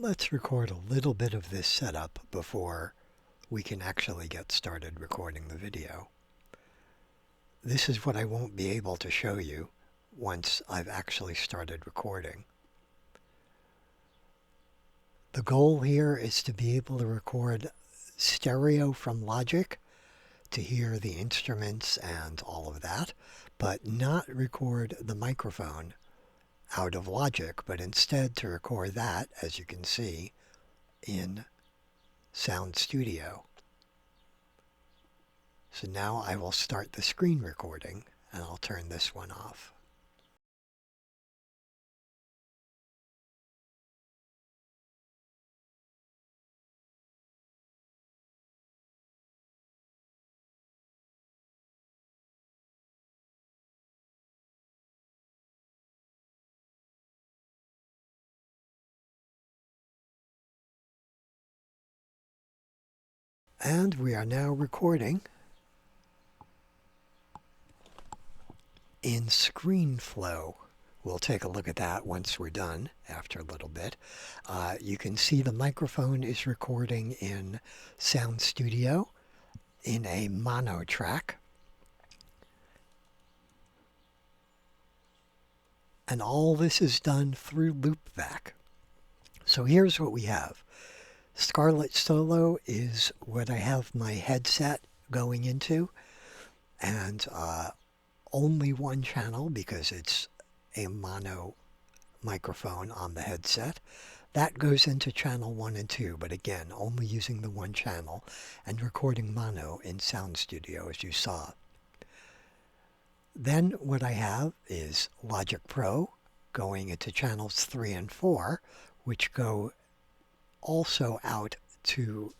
Let's record a little bit of this setup before we can actually get started recording the video. This is what I won't be able to show you once I've actually started recording. The goal here is to be able to record stereo from Logic to hear the instruments and all of that, but not record the microphone out of Logic, but instead to record that, as you can see, in Sound Studio. So now I will start the screen recording, and I'll turn this one off. And we are now recording in Screenflow. We'll take a look at that once we're done after a little bit. You can see the microphone is recording in Sound Studio in a mono track. And all this is done through Loopback. So here's what we have. Scarlett Solo is what I have my headset going into, and only one channel because it's a mono microphone on the headset. That goes into channel 1 and 2, but again, only using the one channel and recording mono in Sound Studio, as you saw. Then what I have is Logic Pro going into channels 3 and 4, which go also out to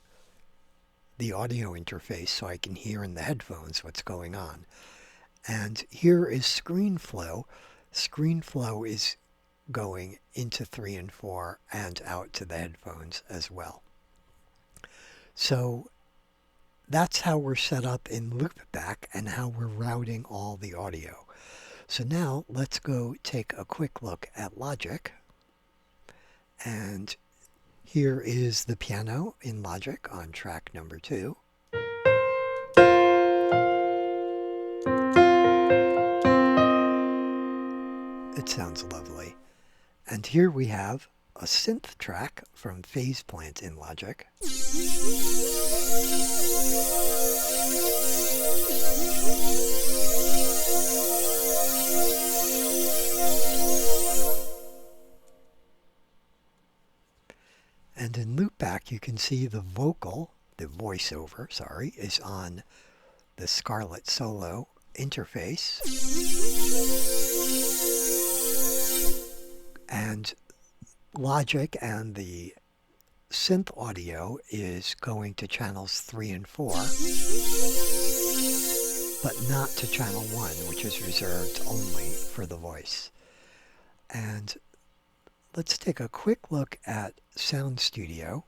the audio interface so I can hear in the headphones what's going on. And here is Screenflow. Screenflow is going into 3 and 4 and out to the headphones as well. So that's how we're set up in Loopback and how we're routing all the audio. So now let's go take a quick look at Logic. And here is the piano in Logic on track number 2. It sounds lovely. And here we have a synth track from Phase Plant in Logic. And in Loopback, you can see the voiceover, is on the Scarlett Solo interface. And Logic and the synth audio is going to channels 3 and 4, but not to channel 1, which is reserved only for the voice. And let's take a quick look at Sound Studio.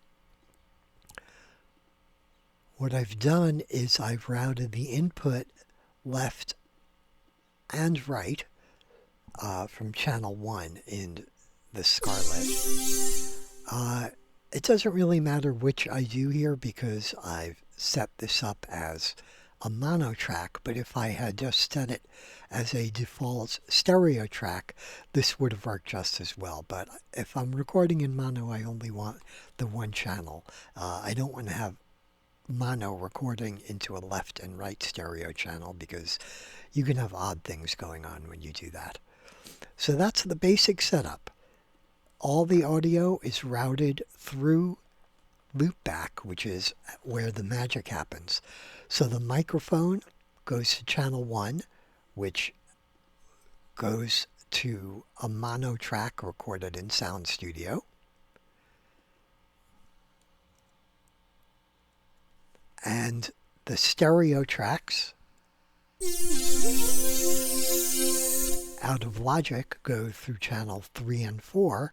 What I've done is I've routed the input left and right from channel 1 in the Scarlett. It doesn't really matter which I do here because I've set this up as a mono track, but if I had just set it as a default stereo track, this would have worked just as well. But if I'm recording in mono, I only want the one channel. I don't want to have mono recording into a left and right stereo channel because you can have odd things going on when you do that. So that's the basic setup. All the audio is routed through Loopback, which is where the magic happens. So the microphone goes to channel 1, which goes to a mono track recorded in Sound Studio. And the stereo tracks out of Logic go through channel 3 and 4,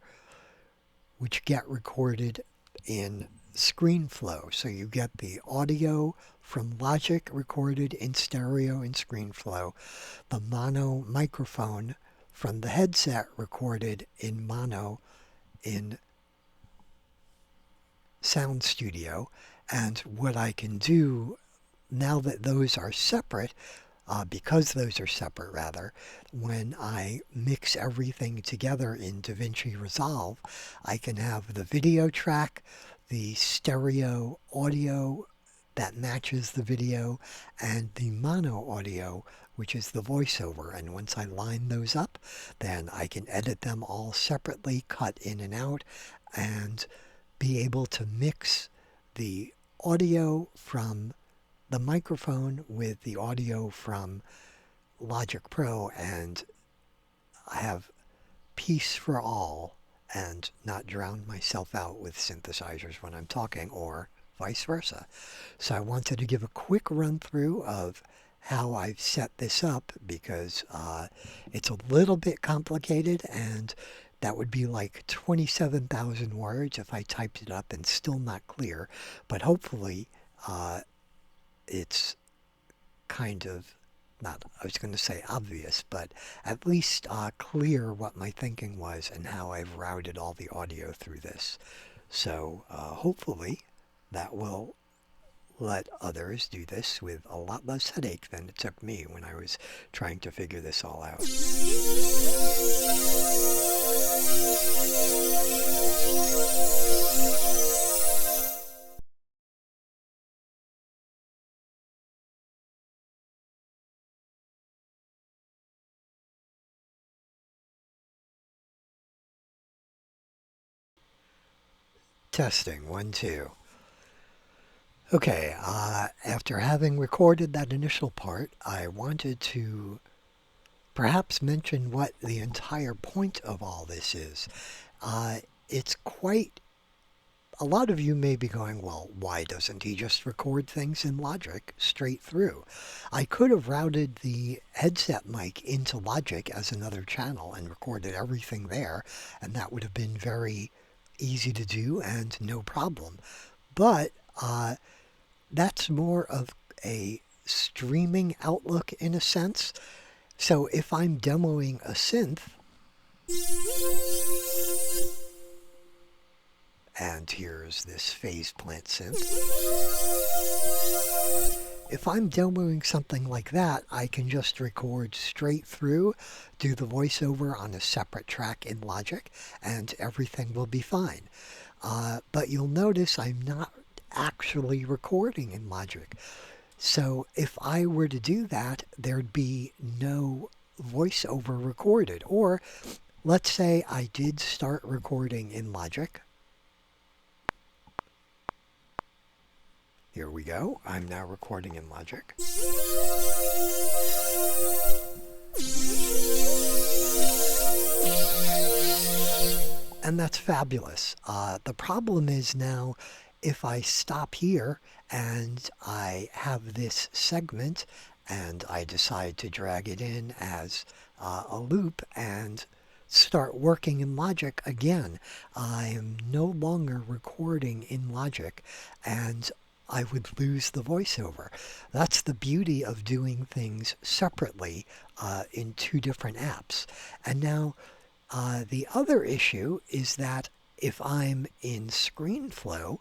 which get recorded in Screenflow. So you get the audio from Logic recorded in stereo in Screenflow, the mono microphone from the headset recorded in mono in Sound Studio. And what I can do now that those are separate, because those are separate rather, when I mix everything together in DaVinci Resolve, I can have the video track, the stereo audio that matches the video, and the mono audio, which is the voiceover. And once I line those up, then I can edit them all separately, cut in and out, and be able to mix the audio from the microphone with the audio from Logic Pro and have peace for all and not drown myself out with synthesizers when I'm talking, or vice versa. So I wanted to give a quick run through of how I've set this up, because it's a little bit complicated, and that would be like 27,000 words if I typed it up and still not clear. But hopefully it's kind of, not, I was going to say obvious, but at least clear what my thinking was and how I've routed all the audio through this. So hopefully that will let others do this with a lot less headache than it took me when I was trying to figure this all out. Testing, 1, 2. Okay, after having recorded that initial part, I wanted to perhaps mention what the entire point of all this is. It's quite... A lot of you may be going, well, why doesn't he just record things in Logic straight through? I could have routed the headset mic into Logic as another channel and recorded everything there, and that would have been very easy to do and no problem. But that's more of a streaming outlook in a sense. So if I'm demoing a synth, and here's this phase plant synth. If I'm demoing something like that, I can just record straight through, do the voiceover on a separate track in Logic, and everything will be fine. But you'll notice I'm not actually recording in Logic. So if I were to do that, there'd be no voiceover recorded. Or let's say I did start recording in Logic. Here we go. I'm now recording in Logic. And that's fabulous. The problem is now, if I stop here and I have this segment and I decide to drag it in as a loop and start working in Logic again, I am no longer recording in Logic, and I would lose the voiceover. That's the beauty of doing things separately in two different apps. And now the other issue is that if I'm in Screenflow,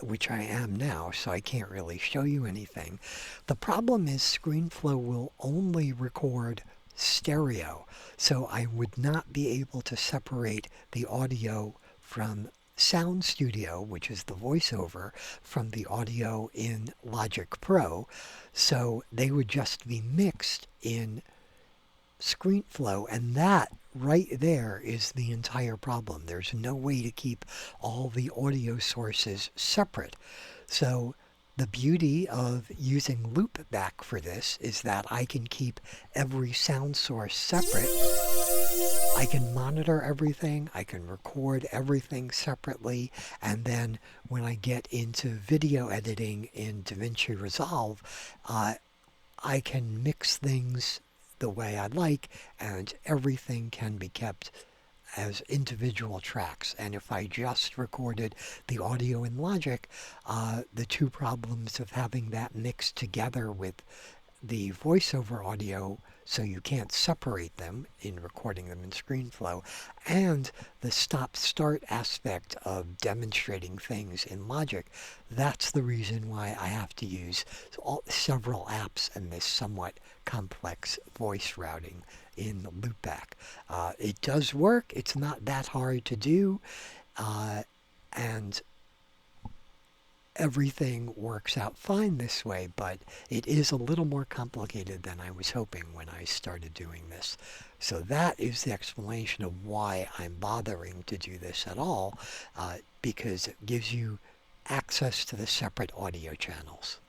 which I am now, so I can't really show you anything, the problem is Screenflow will only record stereo. So I would not be able to separate the audio from Sound Studio, which is the voiceover, from the audio in Logic Pro. So they would just be mixed in Screenflow, and that right there is the entire problem. There's no way to keep all the audio sources separate. So the beauty of using Loopback for this is that I can keep every sound source separate. I can monitor everything, I can record everything separately, and then when I get into video editing in DaVinci Resolve, I can mix things the way I like, and everything can be kept as individual tracks. And if I just recorded the audio in Logic, the two problems of having that mixed together with the voiceover audio so you can't separate them in recording them in Screenflow, and the stop-start aspect of demonstrating things in Logic. That's the reason why I have to use several apps and this somewhat complex voice routing in Loopback. It does work. It's not that hard to do, and everything works out fine this way, but it is a little more complicated than I was hoping when I started doing this. So that is the explanation of why I'm bothering to do this at all, because it gives you access to the separate audio channels.